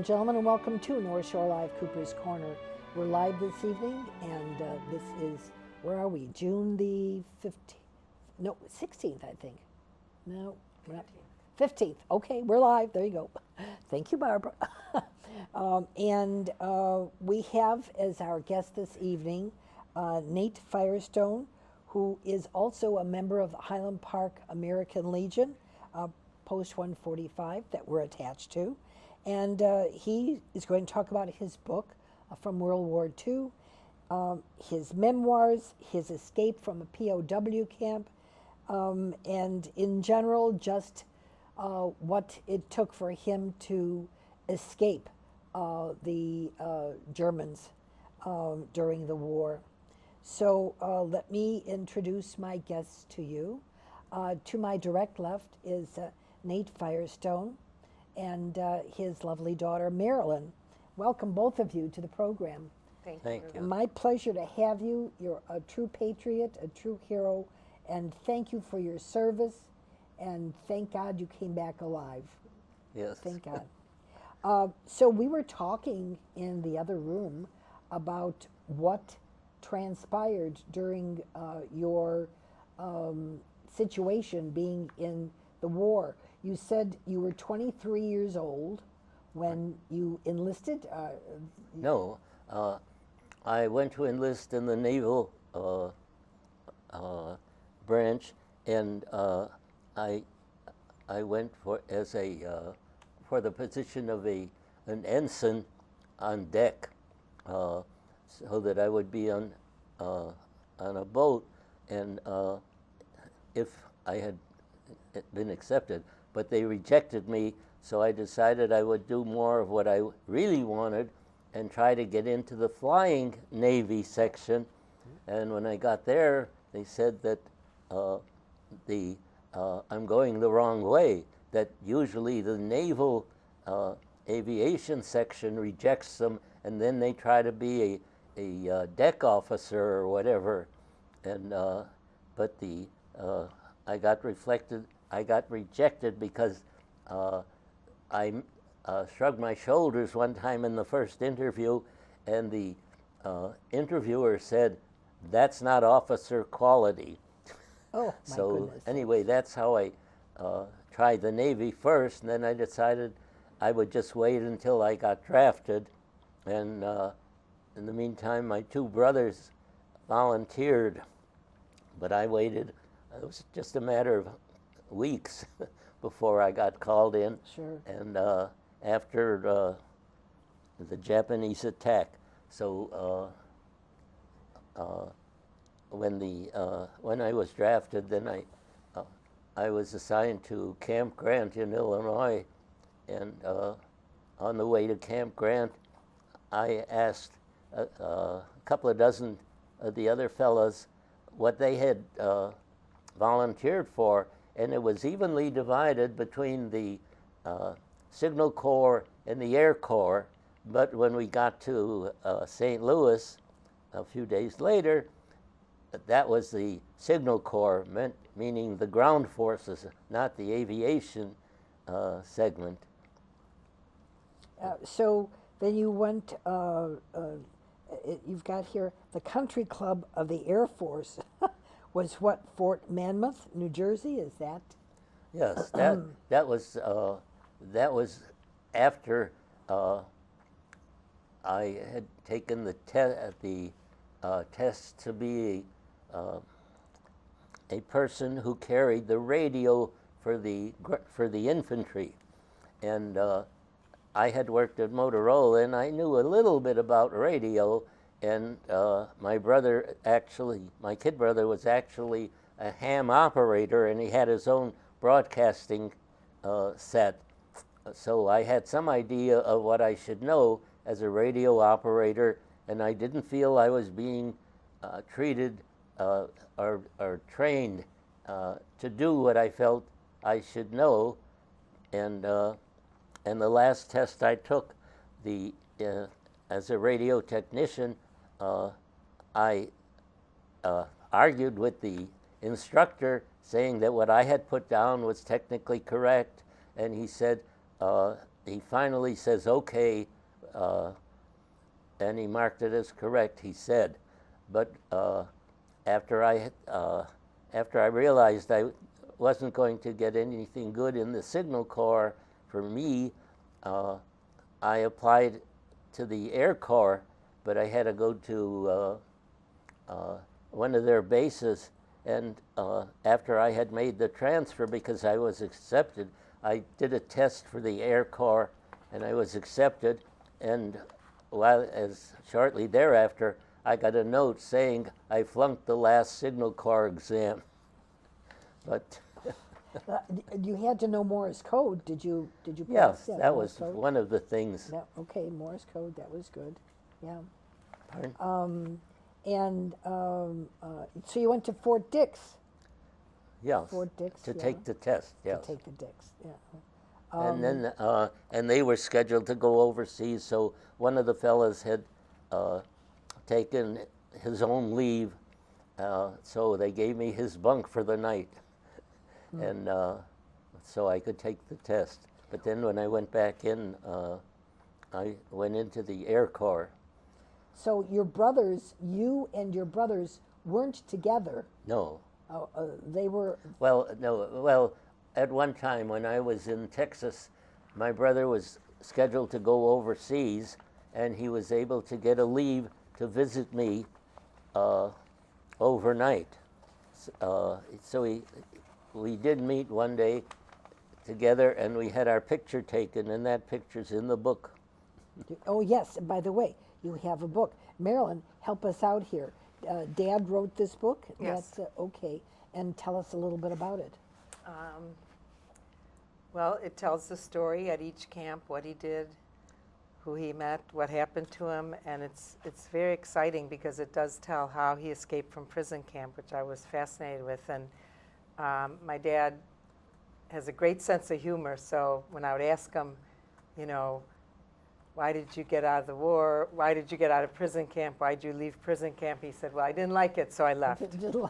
gentlemen, and welcome to North Shore Live Cooper's Corner. We're live this evening, and this is, where are we? June the 15th? No, 16th, I think. No, we're not. 15th. Okay, we're live. There you go. Thank you, Barbara. We have as our guest this evening Nate Firestone, who is also a member of the Highland Park American Legion, Post 145 that we're attached to. And he is going to talk about his book from World War II, his memoirs, his escape from a POW camp, and in general, just what it took for him to escape the Germans during the war. So let me introduce my guests to you. To my direct left is Nate Firestone and his lovely daughter, Marilyn. Welcome, both of you, to the program. Thank you. My pleasure to have you. You're a true patriot, a true hero, and thank you for your service, and thank God you came back alive. Yes. Thank God. So we were talking in the other room about what transpired during your situation being in the war. You said you were 23 years old when you enlisted? No, I went to enlist in the naval branch, and I went for the position of an ensign on deck, so that I would be on a boat, and if I had been accepted. But they rejected me, so I decided I would do more of what I really wanted and try to get into the flying Navy section. And when I got there, they said that I'm going the wrong way, that usually the naval aviation section rejects them, and then they try to be a deck officer or whatever. And but I got rejected because I shrugged my shoulders one time in the first interview, and the interviewer said, "That's not officer quality." Oh, my goodness. Anyway, that's how I tried the Navy first, and then I decided I would just wait until I got drafted. And in the meantime, my two brothers volunteered, but I waited. It was just a matter of weeks before I got called in. Sure. And after the Japanese attack, so when I was drafted, then I was assigned to Camp Grant in Illinois, and on the way to Camp Grant, I asked a couple of dozen of the other fellows what they had volunteered for, and it was evenly divided between the Signal Corps and the Air Corps. But when we got to St. Louis a few days later, that was the Signal Corps, meaning the ground forces, not the aviation segment. So then you went, you've got here, the Country Club of the Air Force was what, Fort Monmouth, New Jersey, is that? Yes, that was after I had taken the test to be a person who carried the radio for the infantry, and I had worked at Motorola, and I knew a little bit about radio. And my kid brother was actually a ham operator, and he had his own broadcasting set. So I had some idea of what I should know as a radio operator, and I didn't feel I was being treated or trained to do what I felt I should know. And the last test I took, as a radio technician, I argued with the instructor, saying that what I had put down was technically correct, and he said, he finally says, okay, and he marked it as correct, he said. But after I realized I wasn't going to get anything good in the Signal Corps for me, I applied to the Air Corps, but I had to go to one of their bases. And after I had made the transfer, because I was accepted, I did a test for the Air Corps, and I was accepted. And shortly thereafter, I got a note saying I flunked the last Signal Corps exam. But You had to know Morse code. Did you yes, pass? Yeah, that Morse was code? one of the things. Yeah, okay, Morse code, that was good. Yeah. Pardon? So you went to Fort Dix Yes, Fort Dix, to yeah. take the test, yes. to take the Dix, yeah. And then, and they were scheduled to go overseas, so one of the fellas had taken his own leave, so they gave me his bunk for the night, and so I could take the test. But then when I went back in, I went into the Air Corps. So you and your brothers weren't together. No. They were. Well, no. Well, at one time when I was in Texas, my brother was scheduled to go overseas, and he was able to get a leave to visit me overnight. So we did meet one day together, and we had our picture taken, and that picture's in the book. Oh yes. By the way, you have a book. Marilyn, help us out here. Dad wrote this book. Yes. That's, okay. And tell us a little bit about it. Well, it tells the story at each camp, what he did, who he met, what happened to him, and it's very exciting because it does tell how he escaped from prison camp, which I was fascinated with. And my dad has a great sense of humor, so when I would ask him, you know, why did you get out of the war? Why did you get out of prison camp? Why did you leave prison camp? He said, well, I didn't like it, so I left. You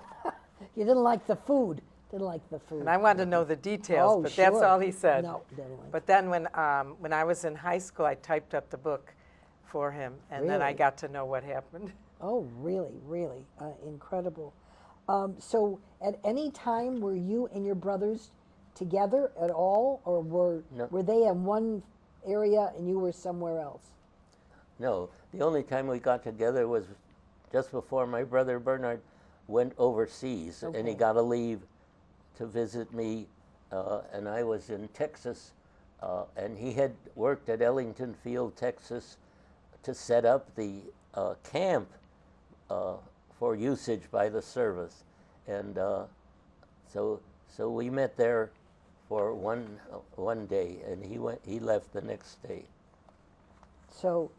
didn't like the food. Didn't like the food. And I wanted to know the details, Oh, but sure. that's all he said. No, didn't like. But then when I was in high school, I typed up the book for him, and then I Really? got to know what happened. Oh, really, really incredible. So, at any time were you and your brothers together at all, or No. were they in one area and you were somewhere else? No, the only time we got together was just before my brother Bernard went overseas, and he Okay. got a leave to visit me, and I was in Texas, and he had worked at Ellington Field, Texas, to set up the camp for usage by the service, and so we met there for one day, and he left the next day. So,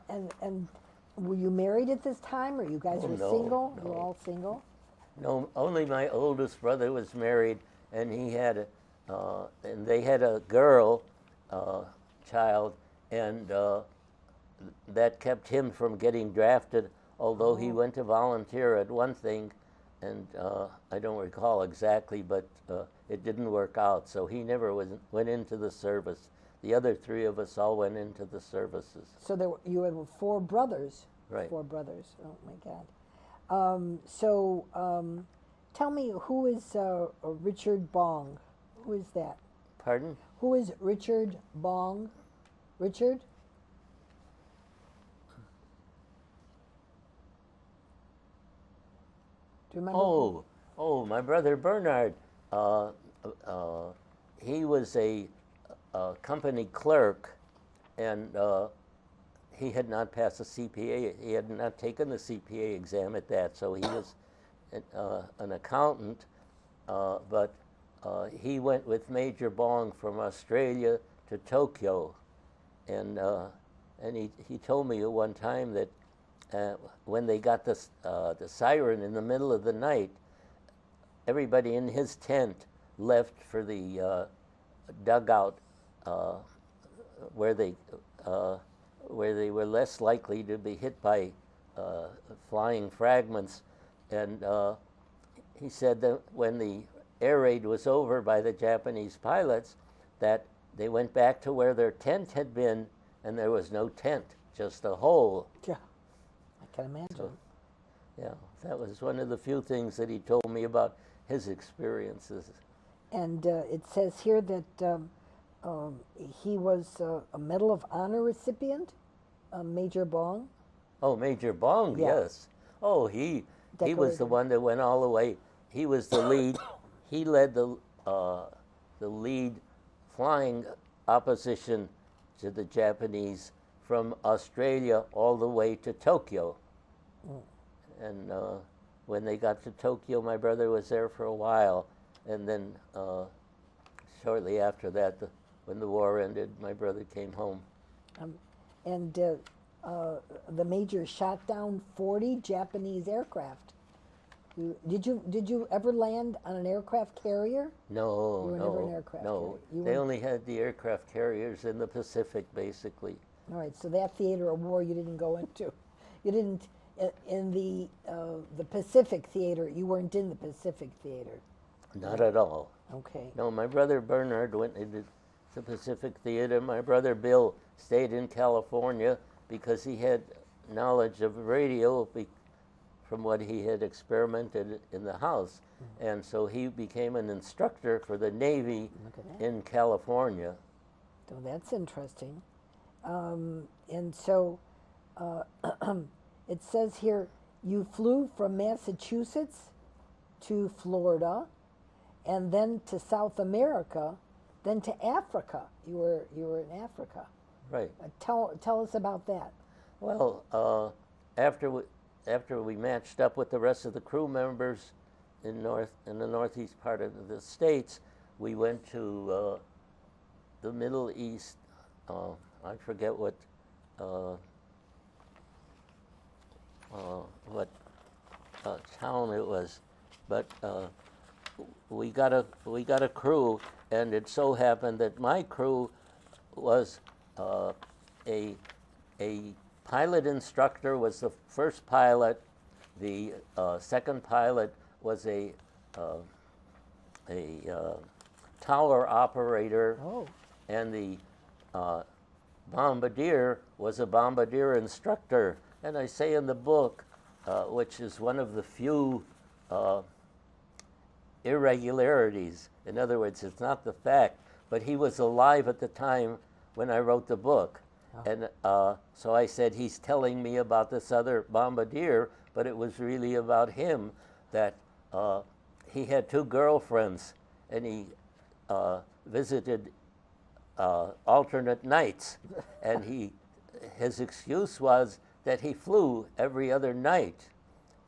and were you married at this time, or you guys Oh, were no, single? You no. were all single? No, only my oldest brother was married, and he had, and they had a girl child, and that kept him from getting drafted. Although he went to volunteer at one thing, and I don't recall exactly, but it didn't work out. So he never went into the service. The other three of us all went into the services. So you had 4 brothers. Right. 4 brothers. Oh my God. Tell me, who is Richard Bong? Who is that? Pardon? Who is Richard Bong? Richard? Do you remember? Oh, my brother Bernard. He was a company clerk, and he had not passed the CPA. He had not taken the CPA exam at that, so he was an accountant. But he went with Major Bong from Australia to Tokyo, and he told me at one time that when they got the siren in the middle of the night, everybody in his tent left for the dugout where they were less likely to be hit by flying fragments. And he said that when the air raid was over by the Japanese pilots, that they went back to where their tent had been, and there was no tent, just a hole. Yeah, I can imagine. So, yeah, that was one of the few things that he told me about his experiences. And it says here that he was a Medal of Honor recipient, Major Bong. Oh, Major Bong, Yeah. yes. Oh, he was the Decorated. one that went all the way. He was the lead. He led the lead flying opposition to the Japanese from Australia all the way to Tokyo. And when they got to Tokyo, my brother was there for a while, and then shortly after that, when the war ended, my brother came home. And the Major shot down 40 Japanese aircraft. Did you ever land on an aircraft carrier? No, You were no, never an aircraft no. carrier. You They were- only had the aircraft carriers in the Pacific, basically. All right, so that theater of war you didn't go into. You didn't in the Pacific theater. You weren't in the Pacific theater. Not at all. Okay. No, my brother Bernard went into the Pacific Theater. My brother Bill stayed in California because he had knowledge of radio from what he had experimented in the house. And so he became an instructor for the Navy Look at that. in California. So that's interesting. And so it says here you flew from Massachusetts to Florida, and then to South America, then to Africa. You were in Africa. Right. Tell us about that. Well, after we matched up with the rest of the crew members in the northeast part of the states, we went to the Middle East. I forget what town it was, but we got a crew, and it so happened that my crew was a pilot instructor was the first pilot. The second pilot was a tower operator, Oh, and the bombardier was a bombardier instructor. And I say in the book, which is one of the few irregularities. In other words, it's not the fact, but he was alive at the time when I wrote the book. And so I said, he's telling me about this other bombardier, but it was really about him, that he had two girlfriends, and he visited alternate nights. And his excuse was that he flew every other night.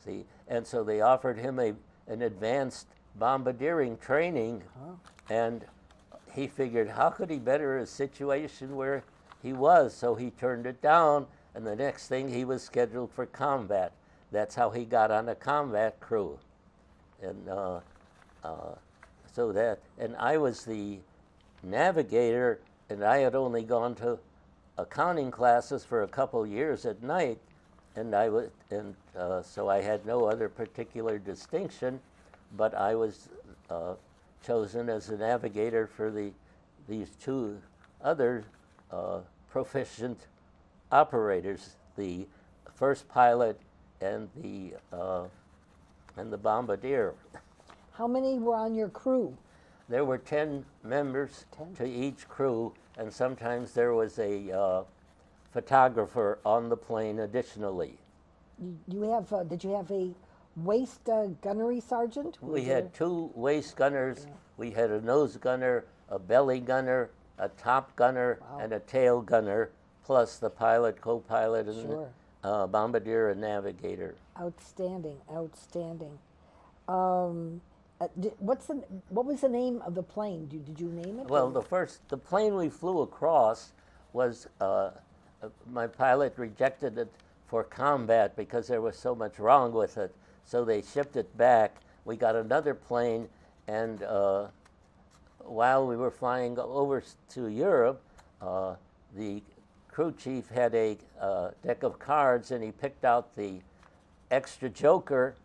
See, and so they offered him an advanced bombardiering training, and he figured, how could he better a situation where he was? So he turned it down, and the next thing he was scheduled for combat. That's how he got on a combat crew. And and I was the navigator, and I had only gone to accounting classes for a couple years at night, and so I had no other particular distinction, but I was chosen as a navigator for these two other proficient operators, the first pilot and the bombardier. how many were on your crew? There were 10 members 10? to each crew, and sometimes there was a photographer on the plane additionally. Did you have a waist gunnery sergeant? We had two waist gunners. We had a nose gunner, a belly gunner, a top gunner, Wow. and a tail gunner, plus the pilot, co-pilot, and Sure. bombardier and navigator. Outstanding, outstanding. What was the name of the plane? Did you name it? Well, the plane we flew across was, my pilot rejected it for combat because there was so much wrong with it. So they shipped it back. We got another plane, and while we were flying over to Europe, the crew chief had a deck of cards, and he picked out the extra joker,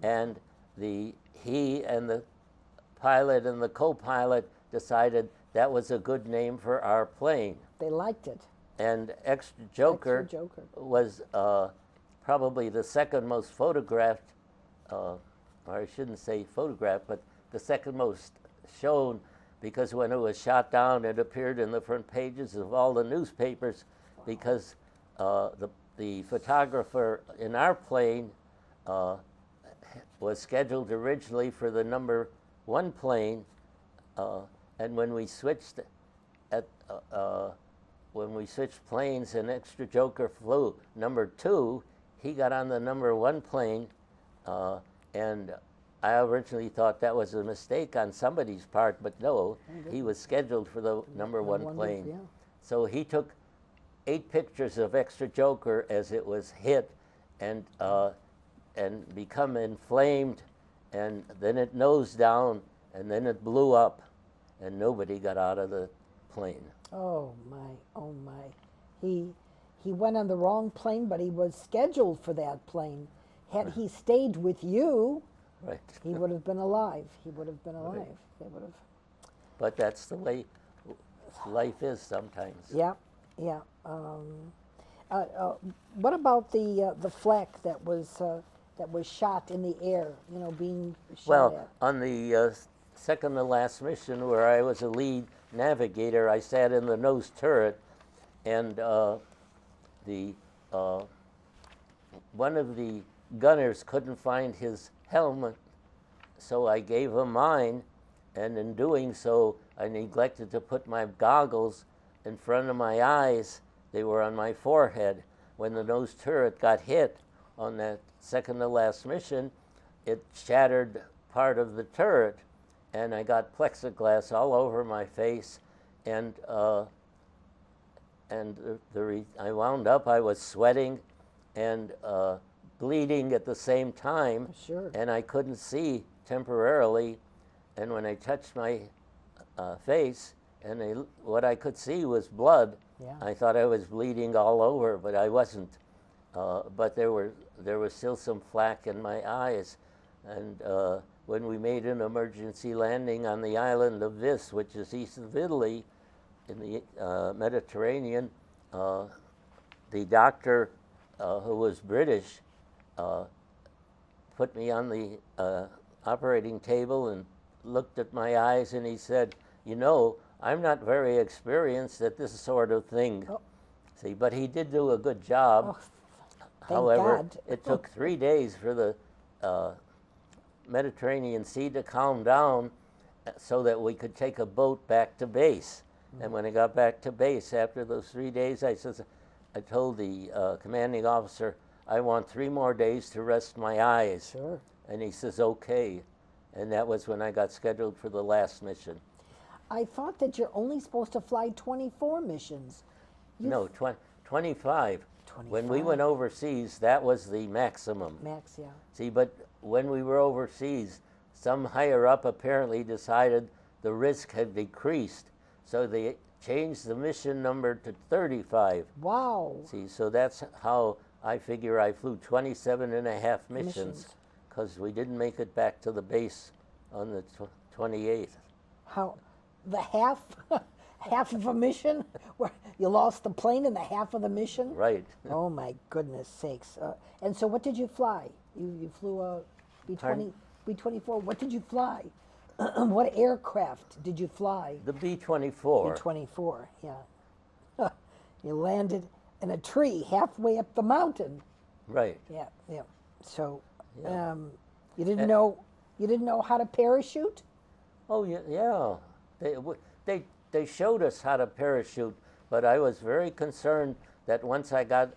and he and the pilot and the co-pilot decided that was a good name for our plane. They liked it. And Extra Joker, Extra Joker. was probably the second most photographed, or I shouldn't say photographed, but the second most shown, because when it was shot down, it appeared in the front pages of all the newspapers, because the photographer in our plane was scheduled originally for the number 1 plane, and when we switched planes and Extra Joker flew number 2, he got on the number 1 plane, and I originally thought that was a mistake on somebody's part, but no, he was scheduled for the number 1 plane. Yeah. So he took 8 pictures of Extra Joker as it was hit, and become inflamed, and then it nosed down, and then it blew up, and nobody got out of the plane. Oh my, oh my. He went on the wrong plane, but he was scheduled for that plane. Had he stayed with you, Right. he would have been alive. He would have been alive. They would have. But that's the way life is sometimes. Yeah, yeah. What about the flak that was shot in the air? You know, being shot Well, at. on the second to last mission, where I was a lead navigator, I sat in the nose turret, and one of the gunners couldn't find his helmet, so I gave him mine, and in doing so, I neglected to put my goggles in front of my eyes. They were on my forehead. When the nose turret got hit on that second to last mission, it shattered part of the turret, and I got plexiglass all over my face, and I wound up, I was sweating and bleeding at the same time, Sure. and I couldn't see temporarily, and when I touched my face, and what I could see was blood. Yeah. I thought I was bleeding all over, but I wasn't. But there was still some flak in my eyes, and when we made an emergency landing on the island of Vis, which is east of Italy, in the Mediterranean, the doctor, who was British, put me on the operating table and looked at my eyes, and he said, "You know, I'm not very experienced at this sort of thing." Oh. See, but he did do a good job. Oh, thank However, God. it took 3 days for the Mediterranean Sea to calm down so that we could take a boat back to base. And when I got back to base after those 3 days, I told the commanding officer, I want 3 more days to rest my eyes. Sure. And he says, okay. And that was when I got scheduled for the last mission. I thought that you're only supposed to fly 24 missions. No, 25. When we 25. went overseas, that was the maximum. Max, yeah. See, but when we were overseas, some higher up apparently decided the risk had decreased, so they changed the mission number to 35. Wow. See, so that's how I figure I flew 27 and a half missions, because we didn't make it back to the base on the 28th. How, the half, half of a mission? Where you lost the plane in the half of the mission? Right. Oh my goodness sakes. And so what did you fly? You flew a Pardon? B-24. What did you fly? What aircraft did you fly? The B-24. B-24, yeah. You landed in a tree halfway up the mountain. Right. Yeah, yeah. So Yeah. you didn't know how to parachute? Oh, yeah. They showed us how to parachute, but I was very concerned that once I got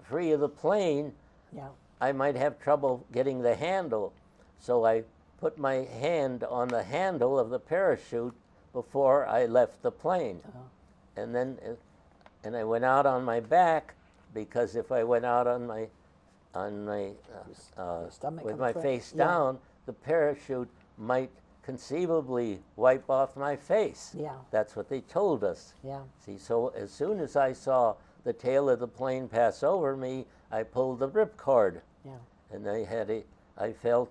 free of the plane, Yeah. I might have trouble getting the handle. So I put my hand on the handle of the parachute before I left the plane. And then I went out on my back, because if I went out on my stomach with up my front. face Yeah. down, the parachute might conceivably wipe off my face. Yeah. That's what they told us. Yeah. See, so as soon as I saw the tail of the plane pass over me, I pulled the ripcord, Yeah. and I felt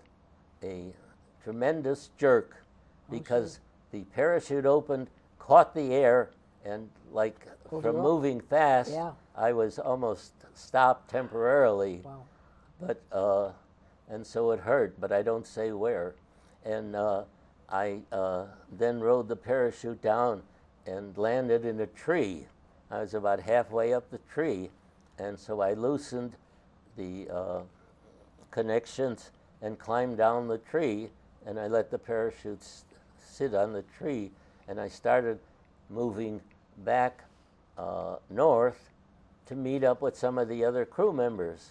a tremendous jerk, because the parachute opened caught the air, and like Pulled from you up. moving fast, Yeah. I was almost stopped temporarily. Wow. But and so it hurt, but I don't say where. And I then rode the parachute down and landed in a tree. I was about halfway up the tree, and so I loosened the connections and climbed down the tree, and I let the parachute sit on the tree, and I started moving back north to meet up with some of the other crew members.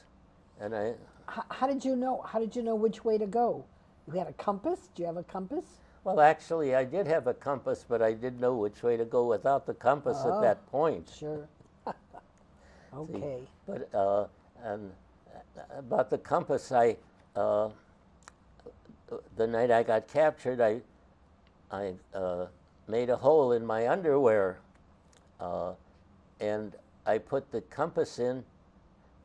And How did you know? How did you know which way to go? You had a compass? Do you have a compass? well, actually, I did have a compass, but I didn't know which way to go without the compass at that point. Sure. Okay. But and about the compass, the night I got captured, I made a hole in my underwear, and I put the compass in,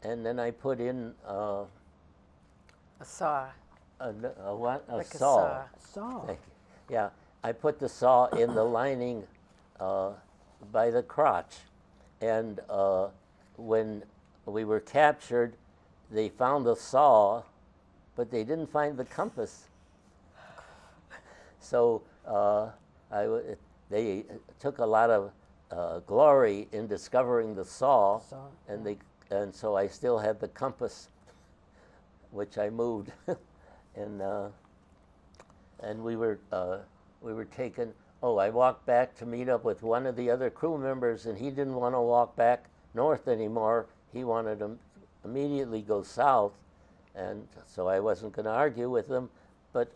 and then I put in A saw. a what? A Like a saw. saw. Saw. Thank you. Yeah, I put the saw in the lining by the crotch, and when we were captured, they found the saw, but they didn't find the compass. So they took a lot of glory in discovering the saw, Saw, and so I still had the compass, which I moved, and we were taken. Oh, I walked back to meet up with one of the other crew members, and he didn't want to walk back north anymore. He wanted to immediately go south, and so I wasn't going to argue with him, but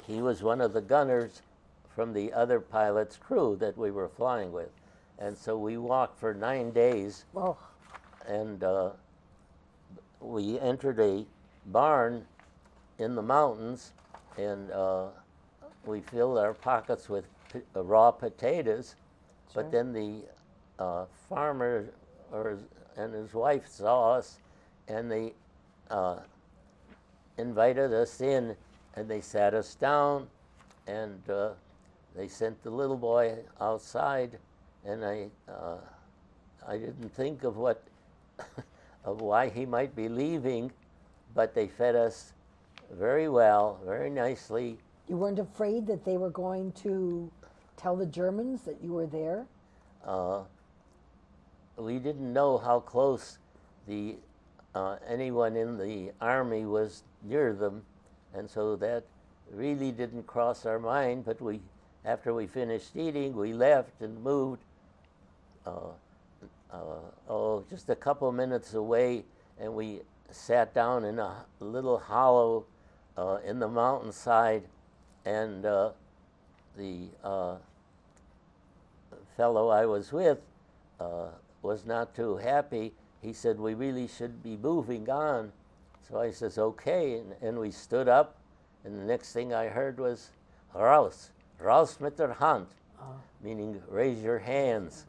he was one of the gunners from the other pilot's crew that we were flying with, and so we walked for 9 days, Oh, and we entered a barn in the mountains, and we filled our pockets with raw potatoes. Sure. But then the farmer and his wife saw us, and they invited us in, and they sat us down, and they sent the little boy outside, and I didn't think of of why he might be leaving, but they fed us very well, very nicely. you weren't afraid that they were going to tell the Germans that you were there? We didn't know how close anyone in the army was near them, and so that really didn't cross our mind. But after we finished eating, we left and moved just a couple minutes away, and we sat down in a little hollow in the mountainside, and the fellow I was with was not too happy. He said, "We really should be moving on." So I says, "Okay," and we stood up, and the next thing I heard was, "Raus, raus mit der Hand," meaning raise your hands,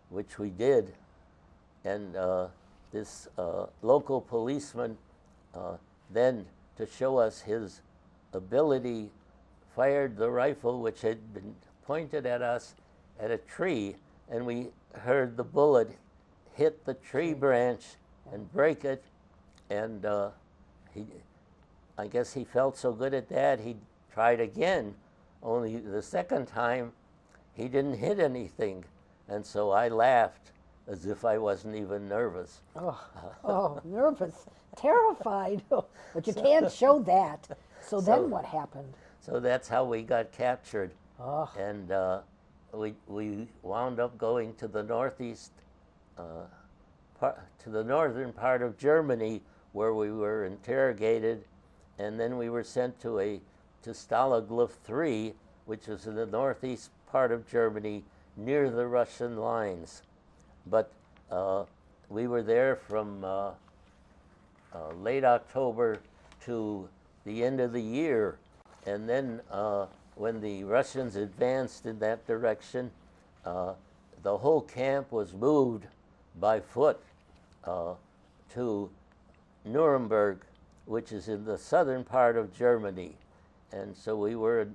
which we did. And this local policeman then, to show us his ability, fired the rifle, which had been pointed at us, at a tree, and we heard the bullet hit the tree branch and break it, and I guess he felt so good at that, he tried again, only the second time he didn't hit anything, and so I laughed as if I wasn't even nervous. Oh, nervous, terrified. But you can't show that. So then what happened? So that's how we got captured. Oh. And we wound up going to the northeast, to the northern part of Germany, where we were interrogated, and then we were sent to Stalag Luft 3, which was in the northeast part of Germany, near the Russian lines. But we were there from late October to the end of the year, and then when the Russians advanced in that direction, the whole camp was moved by foot to Nuremberg, which is in the southern part of Germany. And so we were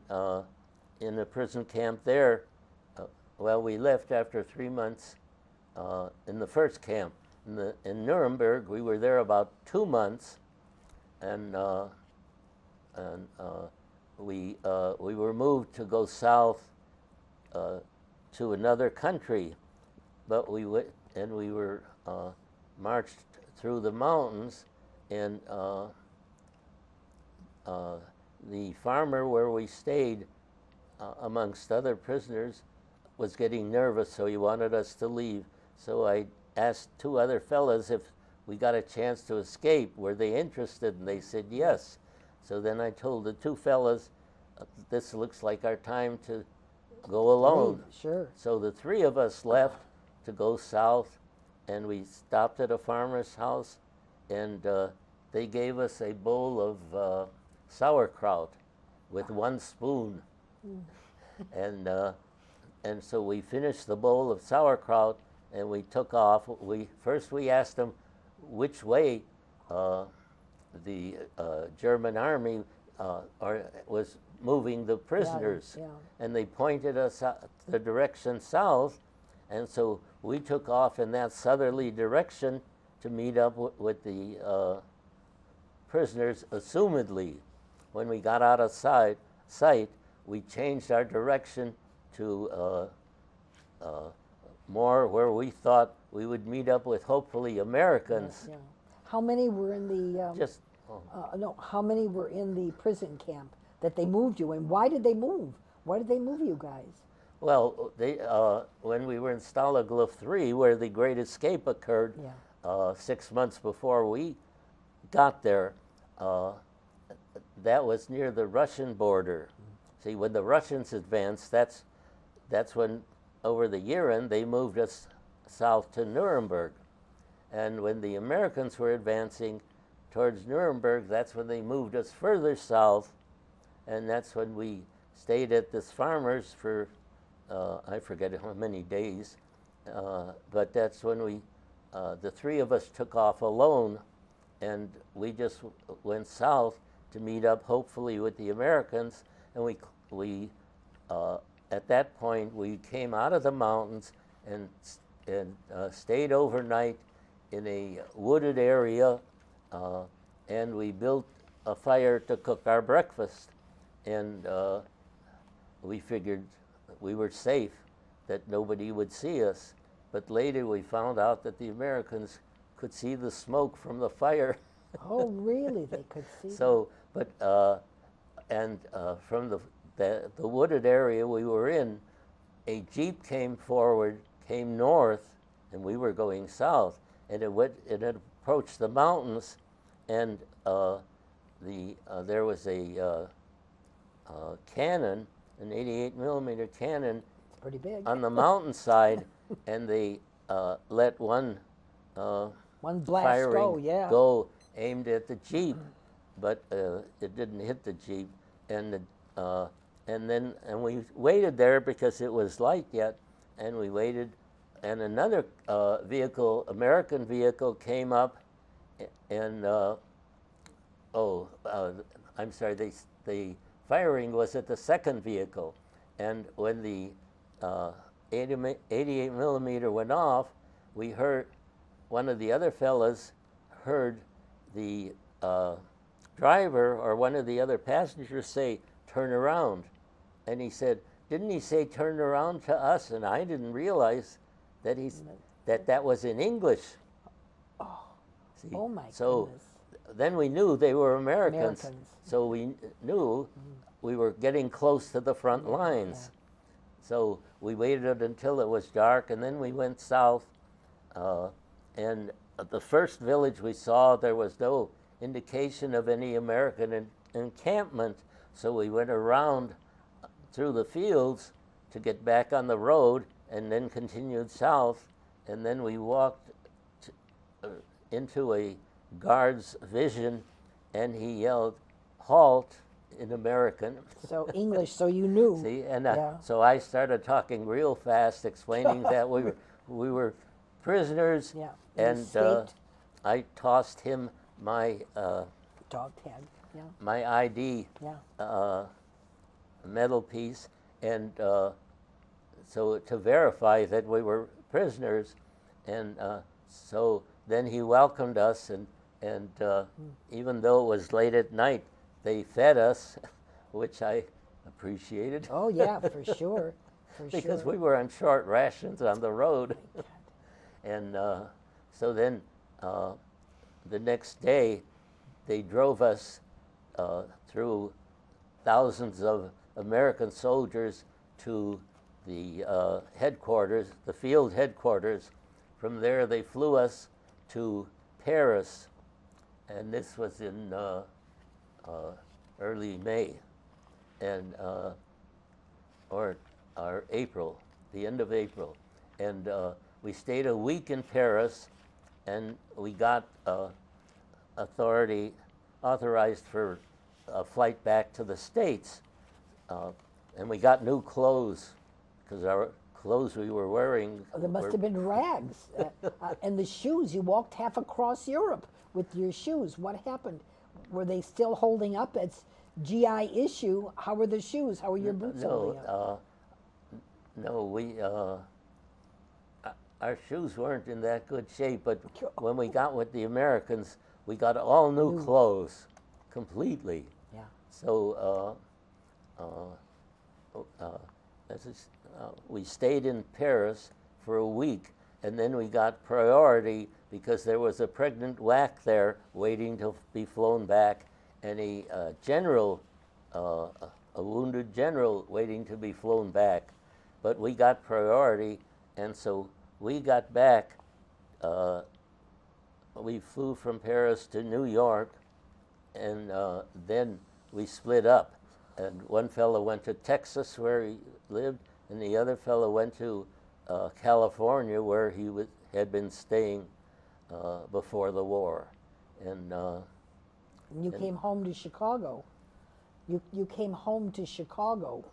in a prison camp there. Well, we left after 3 months in the first camp. In Nuremberg, we were there about 2 months, and we were moved to go south to another country, but we were marched through the mountains, and the farmer where we stayed, amongst other prisoners, was getting nervous, so he wanted us to leave. So I asked 2 other fellas if we got a chance to escape, were they interested, and they said yes. So then I told the 2 fellas, this looks like our time to go alone. Sure. So the 3 of us left to go south, and we stopped at a farmer's house, and they gave us a bowl of sauerkraut with 1 spoon. And so we finished the bowl of sauerkraut, and we took off. First we asked them which way the German army was moving the prisoners, and they pointed us the direction south, and so we took off in that southerly direction to meet up with the prisoners, assumedly. When we got out of sight, we changed our direction to more where we thought we would meet up with, hopefully, Americans. Yeah. How many were in the how many were in the prison camp that they moved you in? Why did they move? Why did they move you guys? Well, when we were in Stalag 3, where the Great Escape occurred, 6 months before we got there, that was near the Russian border. See, when the Russians advanced, that's when, over the Yiren, they moved us south to Nuremberg. And when the Americans were advancing towards Nuremberg, that's when they moved us further south, and that's when we stayed at this farmer's for, I forget how many days, but that's when the 3 of us took off alone, and we just went south to meet up, hopefully, with the Americans, and we at that point, we came out of the mountains and stayed overnight in a wooded area, and we built a fire to cook our breakfast. And we figured we were safe, that nobody would see us. But later we found out that the Americans could see the smoke from the fire. Oh, really? They could see. So, but from the wooded area we were in, a Jeep came north, and we were going south, and it had approached the mountains, and there was a cannon, an 88mm cannon, It's pretty big. on the mountainside, and they let one blast firing go, aimed at the Jeep, but it didn't hit the Jeep, and we waited there because it was light yet, and we waited, and another American vehicle came up, and I'm sorry, the firing was at the second vehicle, and when the 88mm went off, we heard, one of the other fellas heard the driver or one of the other passengers say, "Turn around." And he said, "Didn't he say turn around to us?" And I didn't realize that that was in English. Oh, See? oh my So goodness. then we knew they were Americans. Americans. So we knew we were getting close to the front lines. So we waited until it was dark, and then we went south. And at the first village we saw, there was no indication of any American encampment. So we went around through the fields to get back on the road, and then continued south. And then we walked into a guard's vision, and he yelled, "Halt," in American. So English, so you knew. See, and so I started talking real fast, explaining that we were prisoners, Yeah, and I tossed him my dog tag. Yeah, my ID yeah. metal piece, and so to verify that we were prisoners, and so then he welcomed us, and even though it was late at night, they fed us, which I appreciated. Oh, yeah, for sure. Because we were on short rations on the road. And so then the next day, they drove us through thousands of American soldiers to the headquarters, the field headquarters. From there, they flew us to Paris, and this was in early May, and or April, the end of April, and we stayed a week in Paris, and we got authorized for a flight back to the States, and we got new clothes because our clothes we were wearing. There must have been rags, and the shoes. You walked half across Europe with your shoes. What happened? Were they still holding up? It's GI issue. How were the shoes? How were your boots holding up? No, our shoes weren't in that good shape, but when we got with the Americans, we got all new clothes, completely. Yeah. So we stayed in Paris for a week, and then we got priority because there was a pregnant WAC there waiting to be flown back, and a wounded general waiting to be flown back. But we got priority, and so we got back. We flew from Paris to New York, and then we split up. And one fellow went to Texas, where he lived, and the other fellow went to California, where he had been staying before the war. And you came home to Chicago. You came home to Chicago.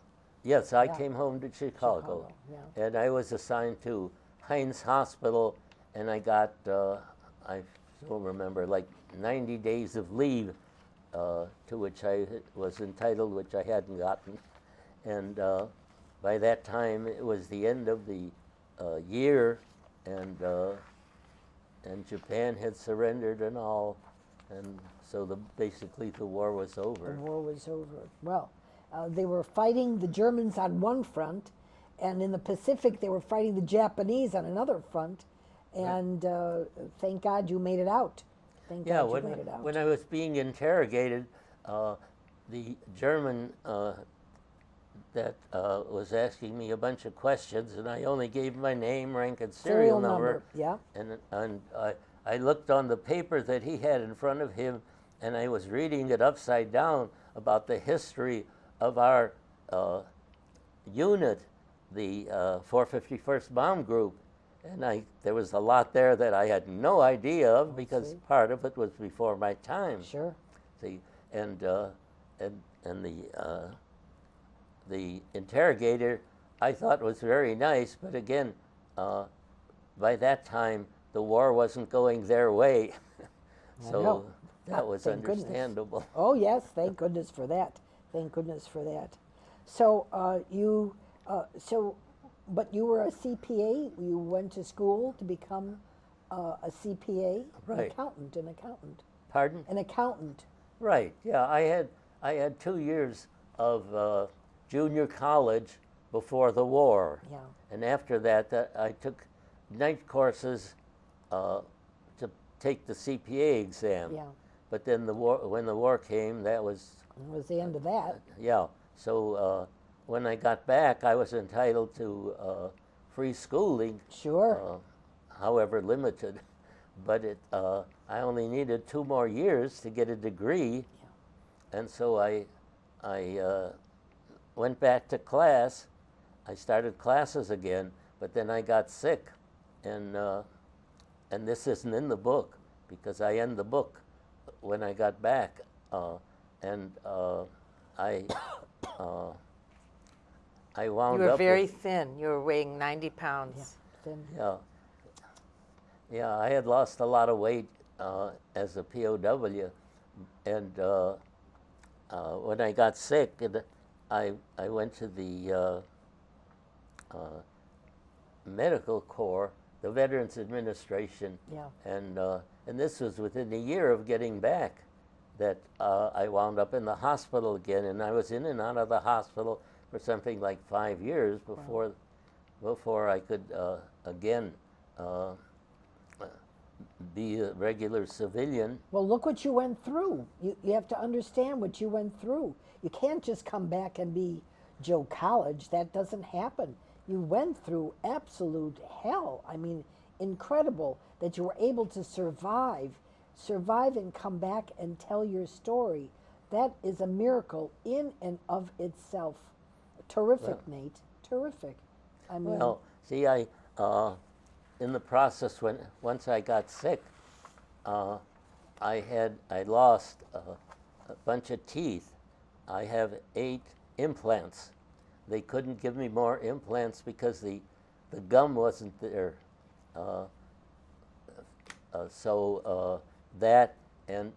Yes, I came home to Chicago, yeah. and I was assigned to Heinz Hospital, and I got, I still remember, like 90 days of leave to which I was entitled, which I hadn't gotten. And by that time, it was the end of the year, and Japan had surrendered and all, and so basically the war was over. The war was over. Well, they were fighting the Germans on one front, and in the Pacific they were fighting the Japanese on another front, and thank God you made it out. Thank God you made it out. When I was being interrogated, the German that was asking me a bunch of questions, and I only gave my name, rank, and serial number. Yeah. And I looked on the paper that he had in front of him, and I was reading it upside down about the history of our unit, the 451st Bomb Group. And there was a lot there that I had no idea of because part of it was before my time. Sure. See, and the interrogator I thought was very nice, but again, by that time the war wasn't going their way, so that was understandable. Goodness. Oh yes, thank goodness for that. Thank goodness for that. So but you were a CPA. You went to school to become a CPA, Right. An accountant. Pardon? An accountant. Right. Yeah, I had 2 years of junior college before the war. Yeah. And after that, I took night courses to take the CPA exam. Yeah. But then when the war came, that was It was the end of that. yeah. So when I got back, I was entitled to free schooling. Sure. However limited, but I only needed 2 more years to get a degree, and so I went back to class. I started classes again, but then I got sick, and this isn't in the book because I end the book when I got back, and I wound up. You were very thin. You were weighing 90 pounds. Then Yeah, I had lost a lot of weight as a POW, and when I got sick, I went to the medical corps, the Veterans Administration, Yeah. and this was within a year of getting back that I wound up in the hospital again, and I was in and out of the hospital for something like 5 years before I could again be a regular civilian. Well, look what you went through. You have to understand what you went through. You can't just come back and be Joe College. That doesn't happen. You went through absolute hell. I mean, incredible that you were able to survive and come back and tell your story. That is a miracle in and of itself. Terrific, Nate. Terrific. I mean, Well, see, I in the process once I got sick, I lost a bunch of teeth. I have 8 implants. They couldn't give me more implants because the gum wasn't there. So that and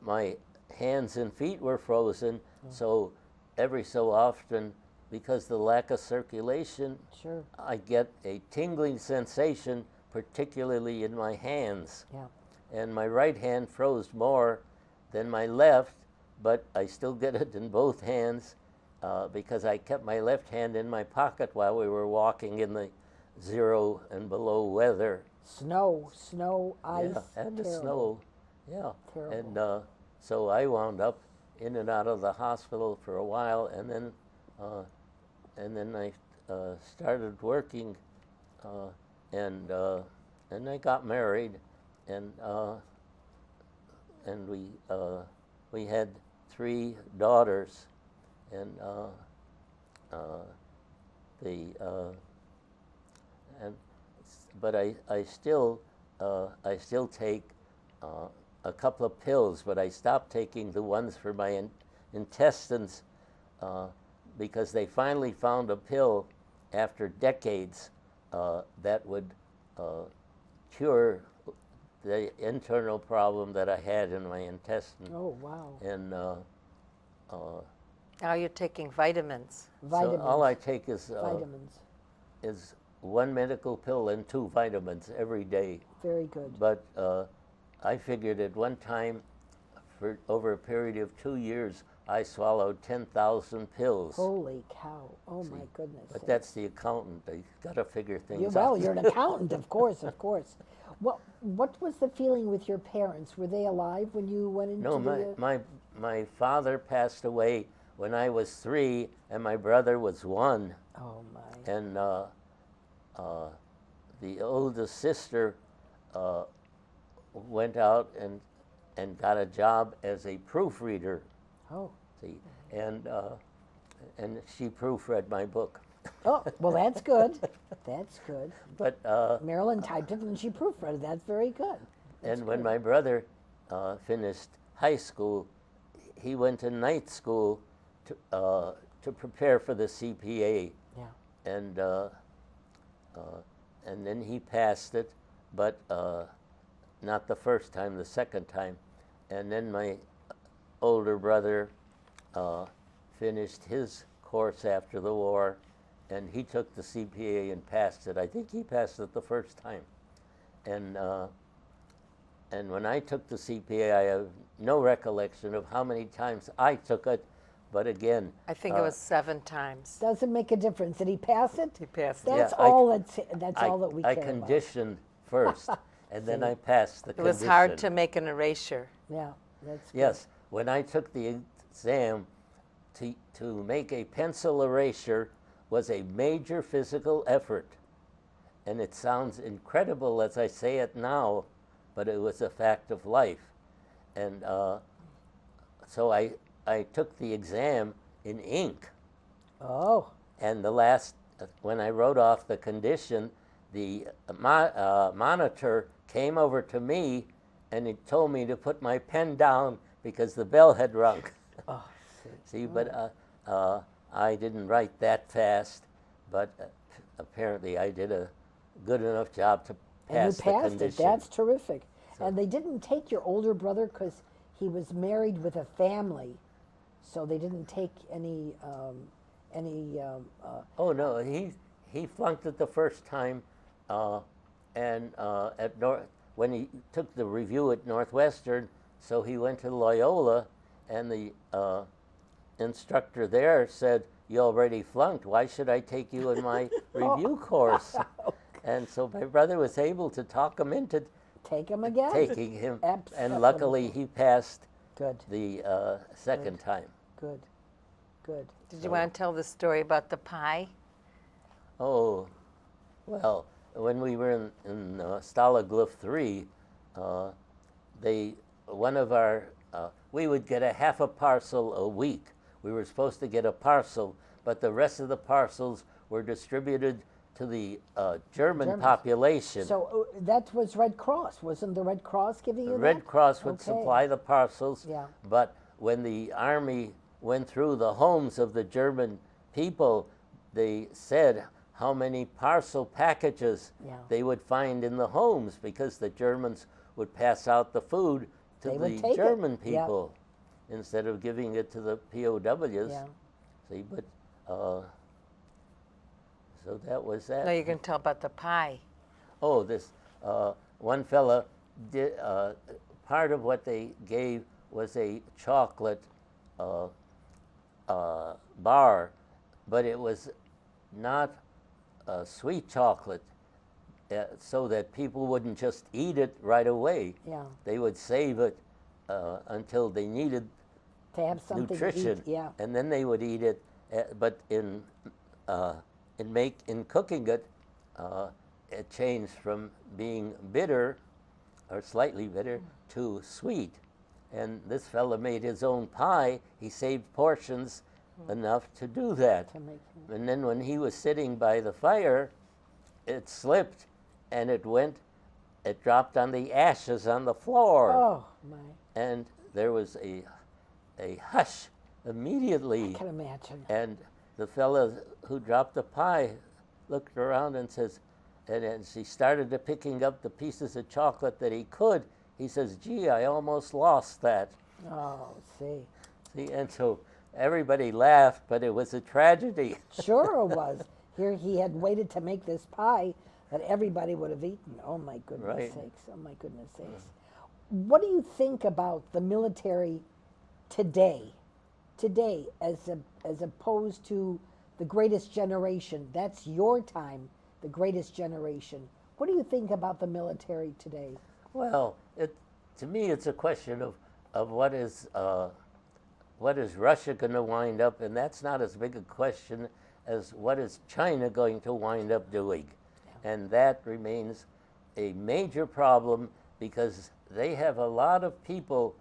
my hands and feet were frozen. So every so often, because the lack of circulation, sure. I get a tingling sensation, particularly in my hands. Yeah. And my right hand froze more than my left, but I still get it in both hands because I kept my left hand in my pocket while we were walking in the 0 and below weather. Snow, ice. Yeah, and the terrible. snow. Yeah. Terrible. And so I wound up in and out of the hospital for a while, and then I started working, and I got married, and we had 3 daughters, and but I still take a couple of pills, but I stopped taking the ones for my intestines because they finally found a pill after decades that would cure the internal problem that I had in my intestine. Oh, wow. And Now you're taking vitamins. Vitamins. so all I take is Vitamins. 1 medical pill and 2 vitamins every day. Very good. But I figured at one time, for over a period of 2 years, I swallowed 10,000 pills. Holy cow. Oh, my goodness. But that's the accountant. They got to figure things Well, out. you're an accountant, of course, of course. What was the feeling with your parents? Were they alive when you went into No, the... my father passed away when I was 3, and my brother was 1. Oh, my. And the oldest sister went out and got a job as a proofreader. Oh. See, and she proofread my book. Oh, well, that's good. That's good. But Marilyn typed it and she proofread it. That's very good. That's and when good. my brother finished high school, he went to night school to prepare for the CPA. Yeah. And then he passed it, but not the first time, the second time. And then my older brother finished his course after the war, and he took the CPA and passed it. I think he passed it the first time. And when I took the CPA, I have no recollection of how many times I took it, but again, I think it was 7 times. Doesn't make a difference. Did he pass it? He passed it. That's Yeah, all all that we I care about. conditioned first, and then I passed the It condition. was hard to make an erasure. Yeah, that's good. Yes, when I took the exam, to make a pencil erasure was a major physical effort. And it sounds incredible as I say it now, but it was a fact of life. And so I took the exam in ink. Oh, And when I wrote off the condition, the monitor came over to me and he told me to put my pen down because the bell had rung. oh, See, but I didn't write that fast, but apparently I did a good enough job to and pass you the passed condition. it. That's terrific. And they didn't take your older brother because he was married with a family. So they didn't take any, Oh no, he flunked it the first time, and when he took the review at Northwestern, so he went to Loyola, and the instructor there said, "You already flunked. Why should I take you in my review course?" And so my brother was able to talk him into take him again. taking him, and Absolutely. luckily he passed Good, the second time. good, good. Did you want to tell the story about the pie? Oh, well, when we were in Stalag 3, we would get a half a parcel a week. We were supposed to get a parcel, but the rest of the parcels were distributed to the German Germans. population. So that was Red Cross. Wasn't the Red Cross giving you The that? Red Cross would Okay. supply the parcels, Yeah. but when the army went through the homes of the German people, they said how many parcel packages Yeah. they would find in the homes, because the Germans would pass out the food to They would the take it. German Yeah. people instead of giving it to the POWs. Yeah. See, but so that was that. No, you're going to tell about the pie. Oh, this one fella did part of what they gave was a chocolate bar, but it was not sweet chocolate, so that people wouldn't just eat it right away. Yeah. They would save it until they needed To have something nutrition, to eat. Yeah. and then they would eat it. But in cooking it, it changed from being bitter or slightly bitter to sweet. And this fella made his own pie. He saved portions enough to do that. To make, And then when he was sitting by the fire, it slipped and it dropped on the ashes on the floor. oh my! And there was a hush immediately. I can imagine. And the fellow who dropped the pie looked around and says, and as he started to picking up the pieces of chocolate that he could, he says, "Gee, I almost lost that." Oh, see. See, and so everybody laughed, but it was a tragedy. Sure it was. Here he had waited to make this pie that everybody would have eaten. Oh my goodness Right. sakes. Oh my goodness sakes. What do you think about the military today? Today, as opposed to the greatest generation. That's your time, the greatest generation. What do you think about the military today? Well, to me, it's a question of what is Russia going to wind up, and that's not as big a question as what is China going to wind up doing. And that remains a major problem, because they have a lot of people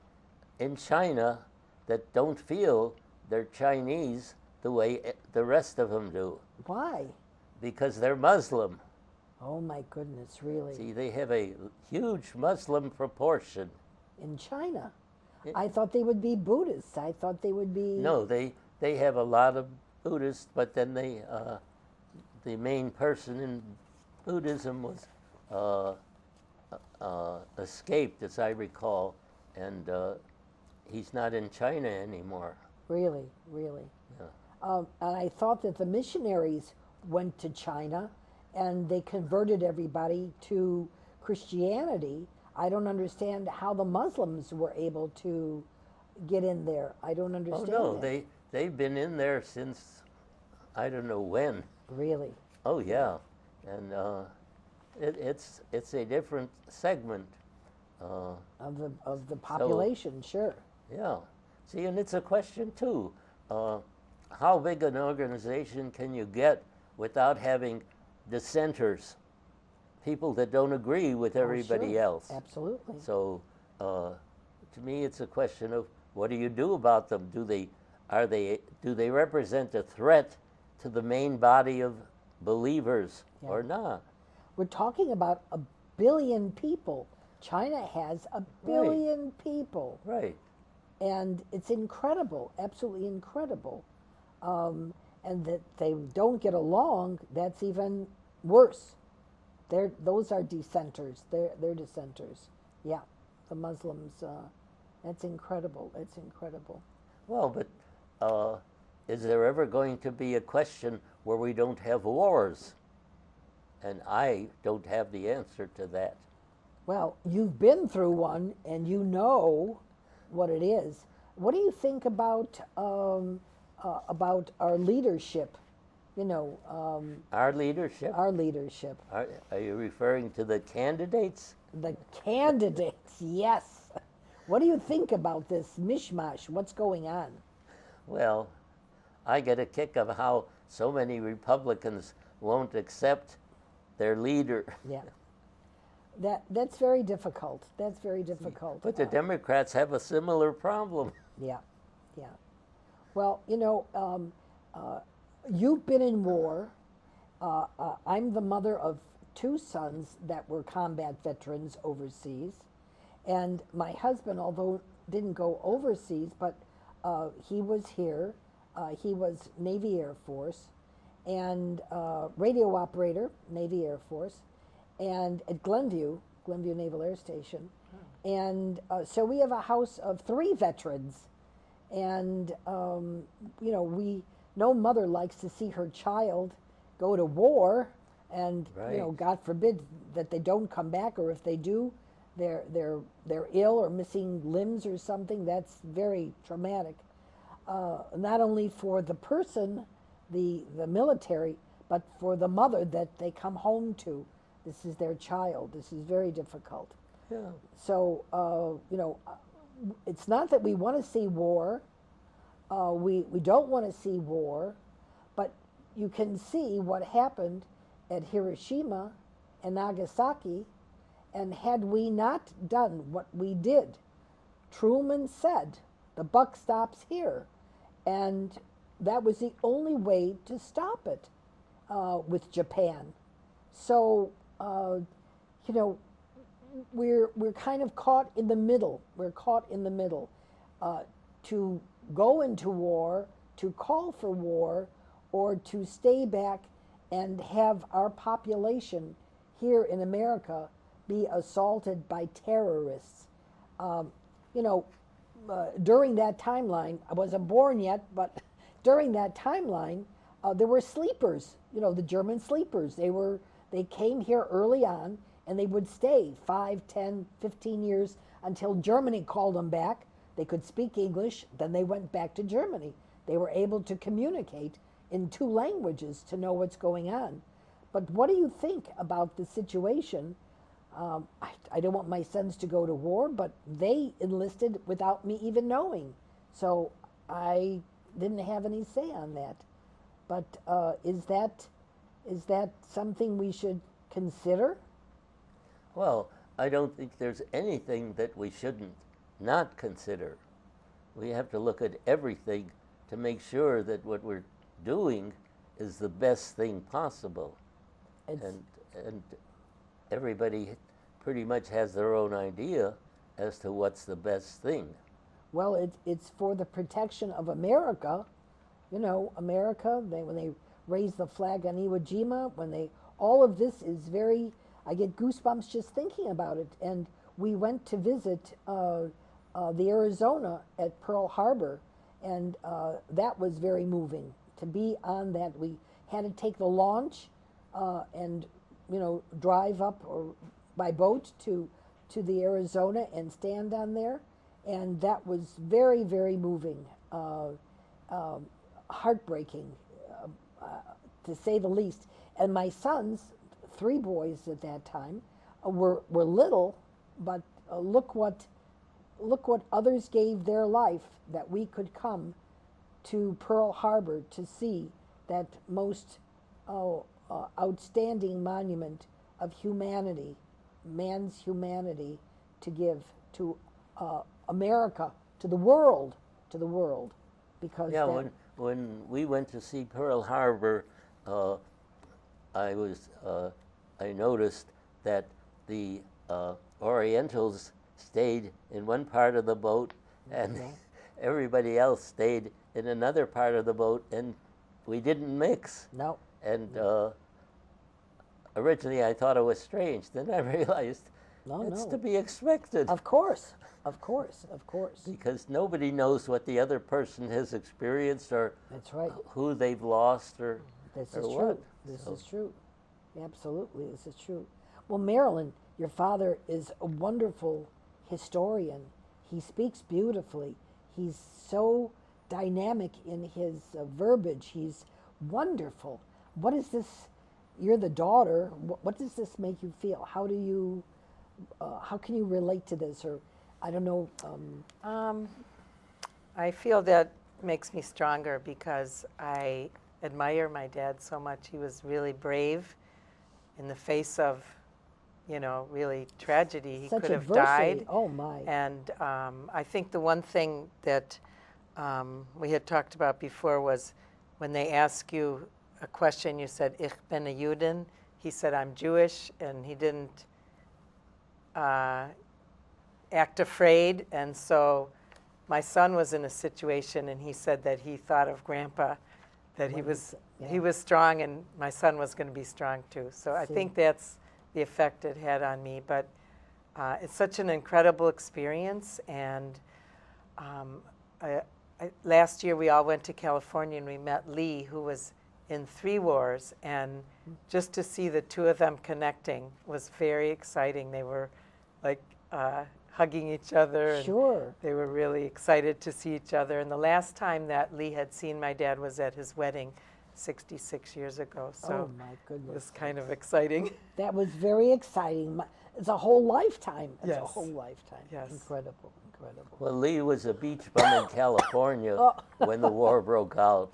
in China that don't feel they're Chinese the way the rest of them do, Why? because they're Muslim. Oh my goodness, really? See, they have a huge Muslim proportion. In China? I thought they would be Buddhists. I thought they would be... No, they have a lot of Buddhists, but then the main person in Buddhism was escaped, as I recall, and he's not in China anymore. Really, really. Yeah. And I thought that the missionaries went to China and they converted everybody to Christianity. I don't understand how the Muslims were able to get in there. I don't Oh understand no, that. they've been in there since I don't know when. Really? Oh yeah, and it's a different segment. Of the population, sure. Yeah. See, and it's a question too. How big an organization can you get without having dissenters, people that don't agree with everybody sure. else? Absolutely. So, to me, it's a question of what do you do about them? Do they represent a threat to the main body of believers or not? We're talking about 1 billion people. China has 1 billion people. Right. And it's incredible, absolutely incredible. And that they don't get along, that's even worse. Those are dissenters. They're dissenters. Yeah, the Muslims. That's incredible. It's incredible. Well, but is there ever going to be a question where we don't have wars? And I don't have the answer to that. Well, you've been through one and you know what it is. What do you think about our leadership? You know, Our leadership? our leadership. Are you referring to the candidates? The candidates, yes. What do you think about this mishmash? What's going on? Well, I get a kick of how so many Republicans won't accept their leader. Yeah. That's very difficult. That's very difficult. But the Democrats have a similar problem. Yeah, yeah. Well, you know, you've been in war. I'm the mother of 2 sons that were combat veterans overseas. And my husband, although didn't go overseas, but he was here. He was Navy Air Force and radio operator, Navy Air Force, and at Glenview Naval Air Station. And so we have a house of 3 veterans. And, you know, no mother likes to see her child go to war and, you know, Right. God forbid that they don't come back, or if they do, they're ill or missing limbs or something. That's very traumatic. Not only for the person, the military, but for the mother that they come home to. This is their child. This is very difficult. Yeah. So, you know, it's not that we want to see war. We don't want to see war, but you can see what happened at Hiroshima and Nagasaki. And had we not done what we did, Truman said, the buck stops here. And that was the only way to stop it with Japan. So, you know, we're kind of caught in the middle. We're caught in the middle. To go into war, to call for war, or to stay back and have our population here in America be assaulted by terrorists. You know, during that timeline, I wasn't born yet, but during that timeline, there were sleepers, you know, the German sleepers. They came here early on, and they would stay 5, 10, 15 years until Germany called them back. They could speak English, then they went back to Germany. They were able to communicate in 2 languages to know what's going on. But what do you think about the situation? I don't want my sons to go to war, but they enlisted without me even knowing. So I didn't have any say on that. But is that something we should consider? Well, I don't think there's anything that we shouldn't not consider. We have to look at everything to make sure that what we're doing is the best thing possible. And everybody pretty much has their own idea as to what's the best thing. Well, it's for the protection of America. You know, America, when they raise the flag on Iwo Jima, all of this is very, I get goosebumps just thinking about it. And we went to visit the Arizona at Pearl Harbor, and that was very moving to be on that. We had to take the launch and, you know, drive up or by boat to the Arizona and stand on there, and that was very, very moving, heartbreaking, to say the least. And my sons, 3 boys at that time, were little, but look what others gave their life that we could come to Pearl Harbor to see that most outstanding monument of humanity, man's humanity, to give to America, to the world, because Yeah, when we went to see Pearl Harbor, I noticed that the Orientals stayed in one part of the boat, and everybody else stayed in another part of the boat, and we didn't mix. No. And originally I thought it was strange. Then I realized it's to be expected. Of course. Of course, of course. Because nobody knows what the other person has experienced or That's right. who they've lost or This or is what. true. This is true. Absolutely, this is true. Well, Marilyn, your father is a wonderful historian. He speaks beautifully. He's so dynamic in his verbiage. He's wonderful. What is this? You're the daughter. What does this make you feel? How do you? How can you relate to this? Or I don't know. I feel that makes me stronger because I admire my dad so much. He was really brave in the face of, really tragedy. He Such could have adversity. died. Oh my. And I think the one thing that we had talked about before was when they ask you a question, you said, Ich bin a Juden. He said, I'm Jewish, and he didn't act afraid. And so my son was in a situation, and he said that he thought of Grandpa, that he was strong, and my son was going to be strong too. So I think that's the effect it had on me. But it's such an incredible experience, and last year we all went to California and we met Lee, who was in 3 wars, and just to see the two of them connecting was very exciting. They were like hugging each other. And Sure. they were really excited to see each other. And the last time that Lee had seen my dad was at his wedding 66 years ago. So Oh my it goodness. was kind of exciting. That was very exciting. It's a whole lifetime. It's a Yes. whole lifetime. Yes. Incredible, incredible. Well, Lee was a beach bum in California Oh. when the war broke out,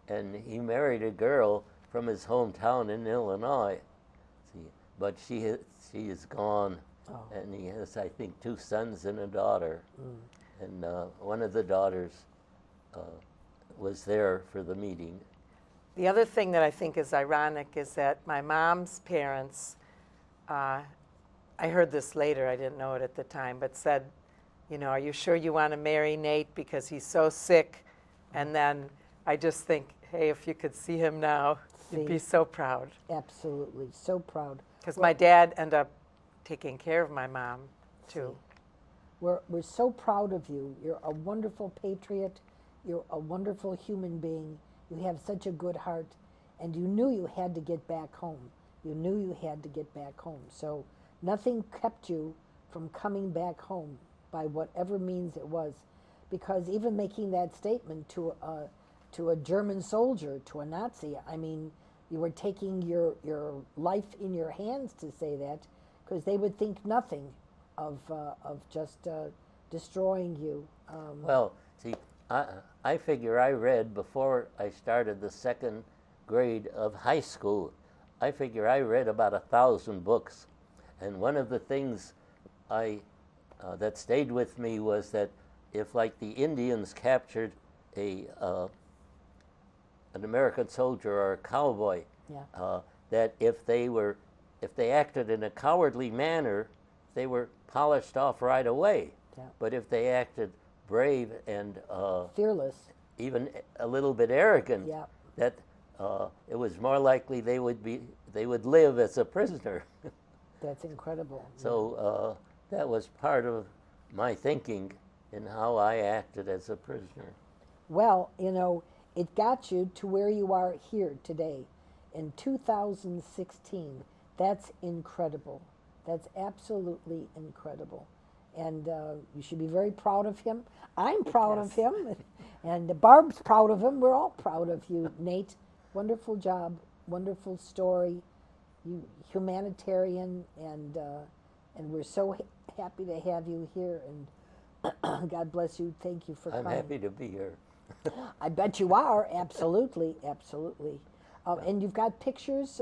and he married a girl from his hometown in Illinois. But she is gone, and he has, I think, 2 sons and a daughter. And one of the daughters was there for the meeting. The other thing that I think is ironic is that my mom's parents, I heard this later, I didn't know it at the time, but said, are you sure you want to marry Nate because he's so sick? And then I just think, hey, if you could see him now, you'd be so proud. Absolutely, so proud. Because my dad ended up taking care of my mom, too. We're so proud of you. You're a wonderful patriot. You're a wonderful human being. You have such a good heart, and you knew you had to get back home. You knew you had to get back home. So nothing kept you from coming back home by whatever means it was, because even making that statement to a German soldier, to a Nazi, I mean, you were taking your life in your hands to say that, because they would think nothing of just destroying you. Well, see, I figure I read before I started the 2nd grade of high school. I figure I read about 1,000 books, and one of the things that stayed with me was that if, like, the Indians captured an American soldier or a cowboy, that if they acted in a cowardly manner, they were polished off right away. Yeah. But if they acted brave and Fearless. even a little bit arrogant, Yeah. that it was more likely they would live as a prisoner. That's incredible. So that was part of my thinking in how I acted as a prisoner. Well, it got you to where you are here today in 2016. That's incredible. That's absolutely incredible. And you should be very proud of him. I'm proud of him. And Barb's proud of him. We're all proud of you, Nate. Wonderful job. Wonderful story. You humanitarian, and we're so happy to have you here. And God bless you. Thank you for I'm coming. happy to be here. I bet you are. Absolutely, absolutely. And you've got pictures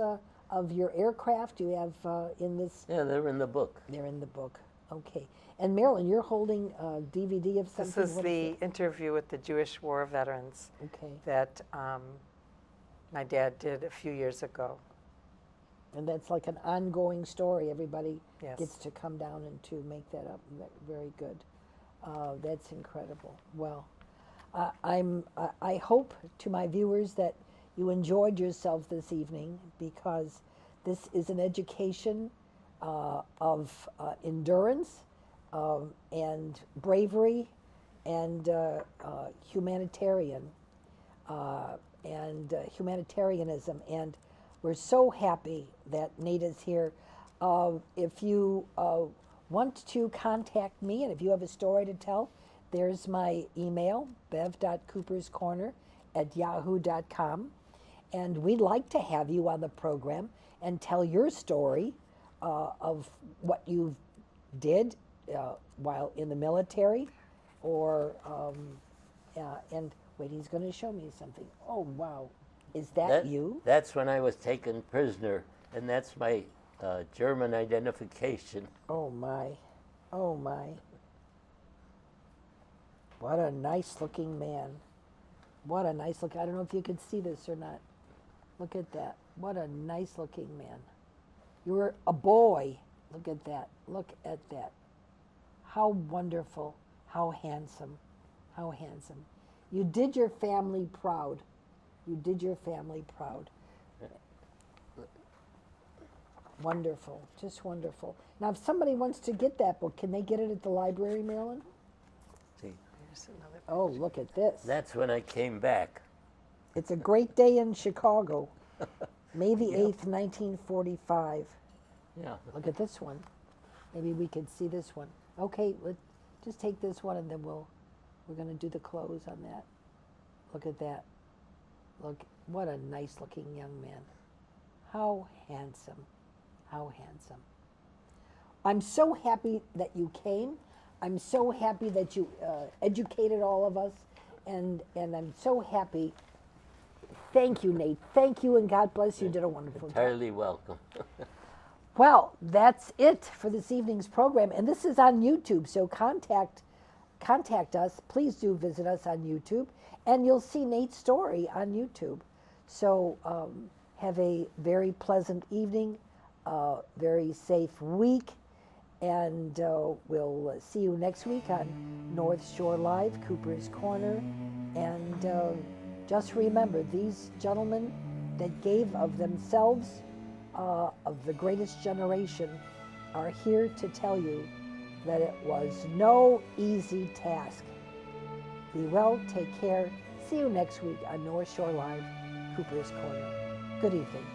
of your aircraft. You have in this. Yeah, they're in the book. They're in the book. Okay. And Marilyn, you're holding a DVD of something. This is the interview with the Jewish war veterans Okay. that my dad did a few years ago. And that's like an ongoing story. Everybody Yes. gets to come down and to make that up. Very good. That's incredible. Well, I hope to my viewers that you enjoyed yourself this evening, because this is an education of endurance, and bravery and humanitarianism. And we're so happy that Nate is here. If you want to contact me, and if you have a story to tell, there's my email, bev.cooperscorner@yahoo.com. And we'd like to have you on the program and tell your story of what you did while in the military, or and wait, he's going to show me something. Oh wow, is that you? That's when I was taken prisoner, and that's my German identification. Oh my, oh my. What a nice looking man. What a nice look. I don't know if you can see this or not. Look at that. What a nice looking man. You were a boy. Look at that. Look at that. How wonderful. How handsome. How handsome. You did your family proud. You did your family proud. Wonderful. Just wonderful. Now, if somebody wants to get that book, can they get it at the library, Marilyn? See, Here's another Oh, look at this. that's when I came back. It's a great day in Chicago. May the 8th, 1945. Yeah. Look at this one. Maybe we could see this one. Okay, let's just take this one and then we're going to do the close on that. Look at that. Look, what a nice looking young man. How handsome. How handsome. I'm so happy that you came. I'm so happy that you educated all of us. And I'm so happy. Thank you, Nate. Thank you, and God bless you. You did a wonderful job. Entirely welcome. Well, that's it for this evening's program, and this is on YouTube, so contact us. Please do visit us on YouTube, and you'll see Nate's story on YouTube. So have a very pleasant evening, very safe week, and we'll see you next week on North Shore Live, Cooper's Corner, and just remember, these gentlemen that gave of themselves, of the greatest generation, are here to tell you that it was no easy task. Be well, take care. See you next week on North Shore Live, Cooper's Corner. Good evening.